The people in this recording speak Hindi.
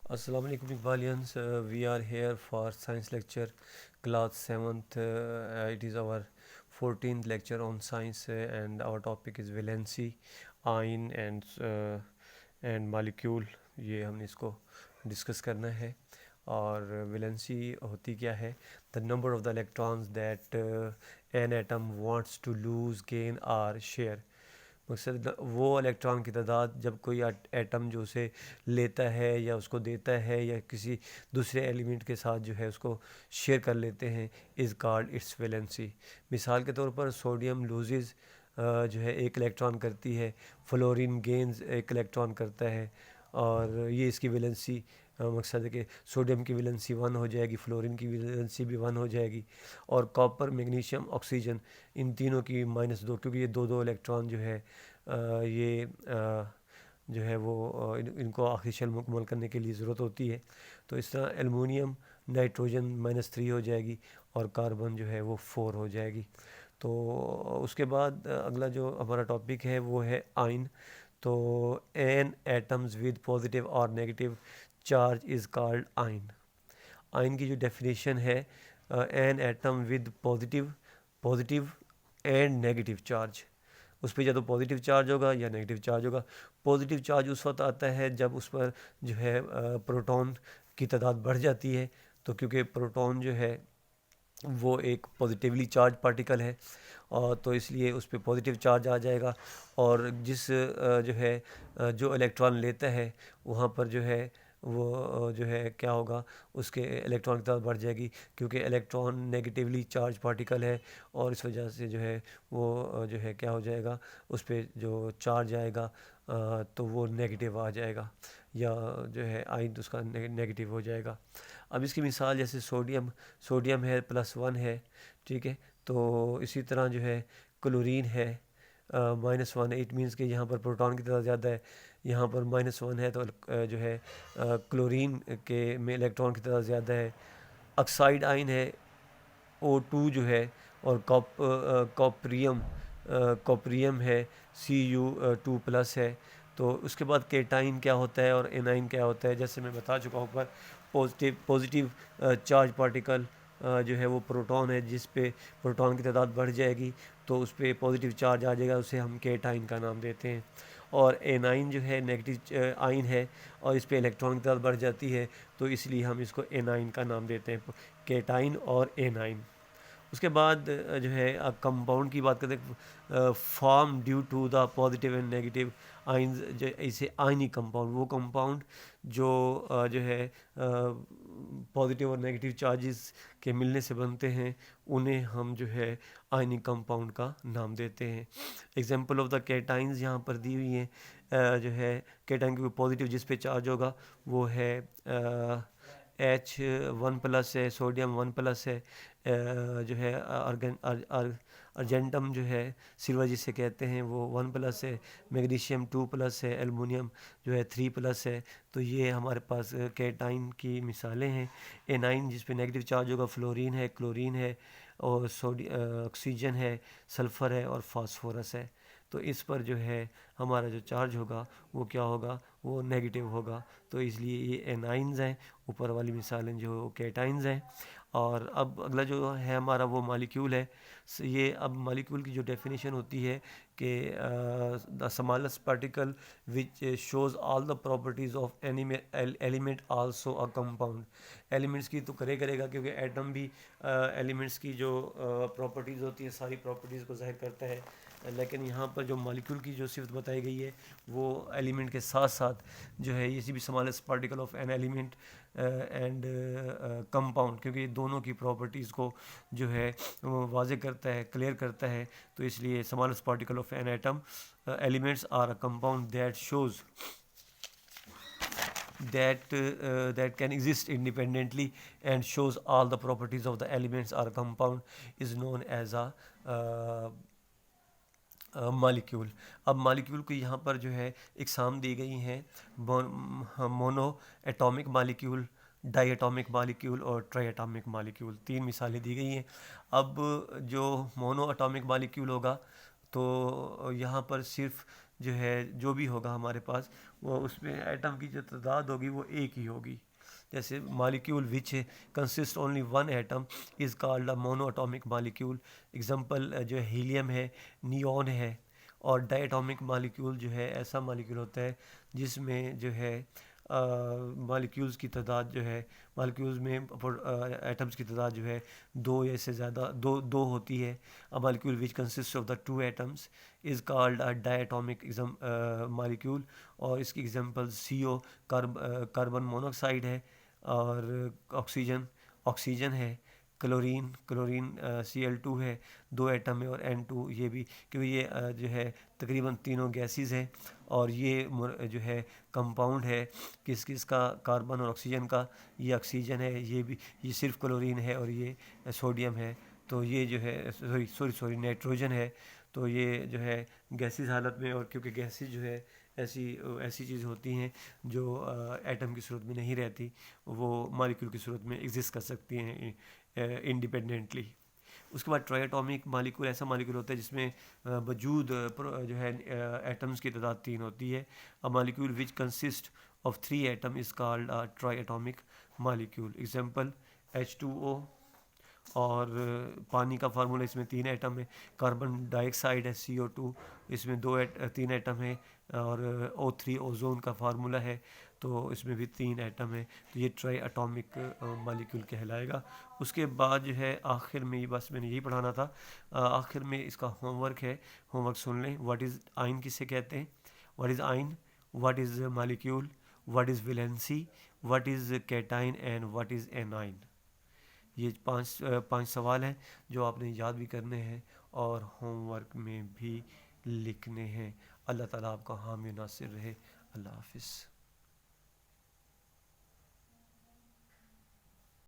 Assalamu alaikum Iqbalians. We are here for science lecture class 7th. It is our 14th lecture on science and our topic is valency, ion and molecule. ये हमने इसको डिस्कस करना है और वैलेंसी होती क्या है? The number of the electrons that an atom wants to lose gain or share. मकसद वो इलेक्ट्रॉन की तादाद जब कोई एटम जो उसे लेता है या उसको देता है या किसी दूसरे एलिमेंट के साथ जो है उसको शेयर कर लेते हैं इज़ कॉल्ड इट्स वैलेंसी। मिसाल के तौर पर सोडियम लूजेस जो है एक इलेक्ट्रॉन करती है, फ्लोरीन गेंस एक इलेक्ट्रॉन करता है और ये इसकी वैलेंसी मकसद है कि सोडियम की वैलेंसी 1 हो जाएगी, फ्लोरीन की वैलेंसी भी 1 हो जाएगी और कॉपर, मैग्नीशियम, ऑक्सीजन इन तीनों की -2, क्योंकि ये दो दो इलेक्ट्रॉन जो है ये जो है वो इनको आखिरी शेल मुकम्मल करने के लिए ज़रूरत होती है। तो इस तरह एलुमिनियम, नाइट्रोजन -3 हो जाएगी और कार्बन जो है वो 4 हो जाएगी। तो उसके बाद अगला जो हमारा टॉपिक है वो है आयन। तो एन एटम्स विद पॉजिटिव और negative charge is called ion. Ion की जो डेफिनेशन है, an atom with positive and negative charge, उस पर या तो पॉजिटिव चार्ज होगा या नेगेटिव चार्ज होगा। पॉजिटिव चार्ज उस वक्त आता है जब उस पर जो है प्रोटॉन की तादाद बढ़ जाती है। तो क्योंकि प्रोटॉन जो है वो एक पॉजिटिवली चार्ज पार्टिकल है और तो इसलिए उस पर पॉजिटिव चार्ज आ जाएगा और जिस जो है जो इलेक्ट्रॉन लेता है वहाँ पर जो है वो जो है क्या होगा, उसके इलेक्ट्रॉन की तादाद बढ़ जाएगी क्योंकि इलेक्ट्रॉन नेगेटिवली चार्ज पार्टिकल है और इस वजह से जो है वो जो है क्या हो जाएगा, उस पर जो चार्ज आएगा तो वो नेगेटिव आ जाएगा या जो है आयन तो उसका नेगेटिव हो जाएगा। अब इसकी मिसाल जैसे सोडियम है +1 है, ठीक है। तो इसी तरह जो है क्लोरीन है -1। इट मीन्स कि यहाँ पर प्रोटॉन की तादाद ज़्यादा है, यहाँ पर -1 है तो जो है क्लोरीन के में इलेक्ट्रॉन की तादाद ज़्यादा है। ऑक्साइड आयन है O2 जो है और कॉपरियम है Cu2+ है। तो उसके बाद केटाइन क्या होता है और एनाइन क्या होता है, जैसे मैं बता चुका हूँ ऊपर। पॉजिटिव चार्ज पार्टिकल जो है वो प्रोटॉन है, जिस पे प्रोटॉन की तादाद बढ़ जाएगी तो उस पर पॉजिटिव चार्ज आ जाएगा, उसे हम केटाइन का नाम देते हैं। और एनाइन जो है नेगेटिव आयन है और इस पे इलेक्ट्रॉन की तादाद बढ़ जाती है तो इसलिए हम इसको एनाइन का नाम देते हैं, केटाइन और एनाइन। उसके बाद जो है कंपाउंड की बात करते हैं, form due to the positive and negative ions, जो इसे आयनी कंपाउंड, वो कंपाउंड जो जो है पॉजिटिव और नेगेटिव चार्जेस के मिलने से बनते हैं उन्हें हम जो है आयनी कंपाउंड का नाम देते हैं। एग्जांपल ऑफ द कैटाइंस यहाँ पर दी हुई हैं। जो है कैटाइन की पॉजिटिव जिस पे चार्ज होगा वो है H1+ है, सोडियम 1+ है, जो है अर्जेंटम जो है सिल्वर जिसे कहते हैं वो 1+ है, मैग्नीशियम 2+ है, एल्युमिनियम जो है 3+ है। तो ये हमारे पास कैटाइन की मिसालें हैं। एनाइन जिस पे नेगेटिव चार्ज होगा फ्लोरीन है, क्लोरीन है और ऑक्सीजन है, सल्फ़र है और फास्फोरस है। तो इस पर जो है हमारा जो चार्ज होगा वो क्या होगा, वो नेगेटिव होगा। तो इसलिए ये एनाइंस हैं, ऊपर वाली मिसालें जो कैटाइंस हैं। और अब अगला जो है हमारा वो मॉलिक्यूल है। ये अब मॉलिक्यूल की जो डेफिनेशन होती है कि the smallest particle which shows all the properties of element also a compound. Elements की तो करेगा क्योंकि एटम भी एलिमेंट्स की जो प्रॉपर्टीज़ होती है सारी प्रॉपर्टीज़ को ज़ाहिर करता है, लेकिन यहाँ पर जो मॉलिक्यूल की जो सिफत बताई गई है वो एलिमेंट के साथ साथ जो है इसी भी smallest particle of an element and compound, क्योंकि दोनों की प्रॉपर्टीज़ को जो है वो वाज़े करता है, क्लियर करता है। तो इसलिए smallest particle of an atom elements or a compound that shows that can exist independently and shows all the properties of the elements or compound is known as a molecule. अब मॉलिक्यूल को यहाँ पर जो है इकसाम दी गई हैं, monoatomic molecule, diatomic molecule और ट्राई एटॉमिक मॉलिक्यूल, 3 मिसालें दी गई हैं। अब जो मोनो एटॉमिक मॉलिक्यूल होगा तो यहाँ पर सिर्फ जो है जो भी होगा हमारे पास, वो उसमें एटम की जो तादाद होगी वो एक ही होगी। जैसे molecule which consist only one atom is called a monoatomic molecule. Example जो है हीलियम है, नियॉन है। और डायटोमिक मालिक्यूल जो है ऐसा मालिक्यूल होता है जिसमें जो है मालिक्यूल्स की तादाद जो है, मालिक्यूल्स में एटम्स की तादाद जो है दो या इससे ज़्यादा दो होती है। अ molecule which consist of the two atoms is called a diatomic molecule. और इसकी एग्जांपल CO कार्बन मोनोऑक्साइड है, और ऑक्सीजन है, क्लोरीन Cl2 है, दो एटम है, और N2 ये भी, क्योंकि ये जो है तकरीबन तीनों गैसेस हैं। और ये जो है कंपाउंड है किसका, कार्बन और ऑक्सीजन का। ये ऑक्सीजन है, ये सिर्फ क्लोरीन है, और ये सोडियम है। तो ये जो है सॉरी नाइट्रोजन है। तो ये जो है गैसीज हालत में, और क्योंकि गैसेज जो है ऐसी ऐसी चीज़ होती हैं जो एटम की सूरत में नहीं रहती, वो मॉलिक्यूल की सूरत में एग्जिस्ट कर सकती हैं इंडिपेंडेंटली। उसके बाद ट्राइएटॉमिक मालिक्यूल ऐसा मालिक्यूल होता है जिसमें वजूद जो है एटम्स की तादाद 3 होती है। अ molecule which consist of 3 atom is called a triatomic molecule. Example H2O। और पानी का फार्मूला, इसमें 3 एटम है। कार्बन डाइऑक्साइड है CO2, इसमें 3 एटम है। और O3 ओजोन का फार्मूला है, तो इसमें भी 3 एटम है। तो ये ट्राई एटॉमिक मालिक्यूल कहलाएगा। उसके बाद जो है आखिर में, ये बस मैंने यही पढ़ाना था। आखिर में इसका होमवर्क है, होमवर्क सुन लें। व्हाट इज़ आइन किसे कहते हैं, व्हाट इज़ आइन, what is molecule, what is valency, what is cation and what is A9. ये पांच सवाल हैं जो आपने याद भी करने हैं और होमवर्क में भी लिखने हैं। अल्लाह ताला आपका हामी नासिर रहे। अल्लाह हाफिज़।